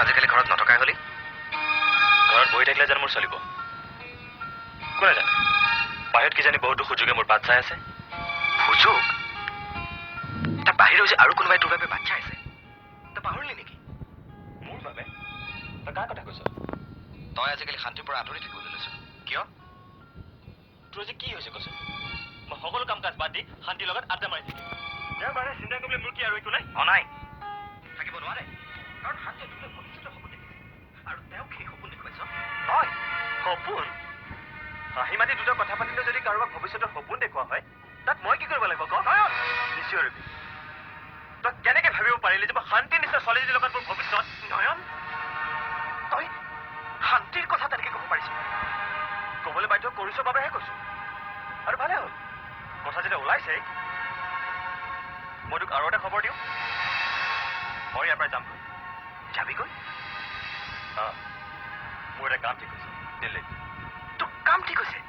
আজিকালি ঘৰত নথকাই হলি ঘৰত বহি থাকিলে যেন মোৰ চলিব কোনে জানে বাহিৰত কিজানি বহুতো সুযোগে মোৰ বাট চাই আছে সুযোগ তাৰ বাহিৰে হৈছে আৰু কোনোবাই তোৰ বাবে বাট চাই আছে তই পাহৰিলি নেকি মোৰ বাবে তই কাৰ কথা কৈছ তই আজিকালি শান্তিৰ পৰা আঁতৰি থাকিবলৈ লৈছ কিয় তোৰ আজি কি হৈছে কচোন মই সকলো কাম কাজ বাদ দি শান্তিৰ লগত আড্ডা মাৰি থাকিম তেওঁৰ বাৰে চিন্তা কৰিবলৈ মোৰ কি আৰু একো নাই নাই থাকিব নোৱাৰে কাৰণ শান্তিয়ে তোলৈ ভৱিষ্যতৰ সপোন দেখিছে আৰু তেওঁক সেই সপোন দেখুৱাইছ তই সপোন হাঁহি মাতি দুটা কথা পাতিলে যদি কাৰোবাক ভৱিষ্যতৰ সপোন দেখুওৱা হয় তাত মই কি কৰিব লাগিব ক নিশ্চয়বি তই কেনেকে ভাবিব পাৰিলি যে মই শান্তিৰ নিচিনা ছোৱালীজনীৰ লগত মোৰ ভৱিষ্যত নয়ন তই শান্তিৰ কথা তেনেকে ক'ব পাৰিছ ক'বলৈ বাধ্য কৰিছ বাবেহে কৈছো আৰু ভালে হ'ল কথা যেতিয়া ওলাইছে মই তোক আৰু এটা খবৰ দিওঁ মই ইয়াৰ পৰা যামগৈ যাবিগৈ মোৰ এটা কাম ঠিক হৈছে দিল্লীত তোৰ কাম ঠিক হৈছে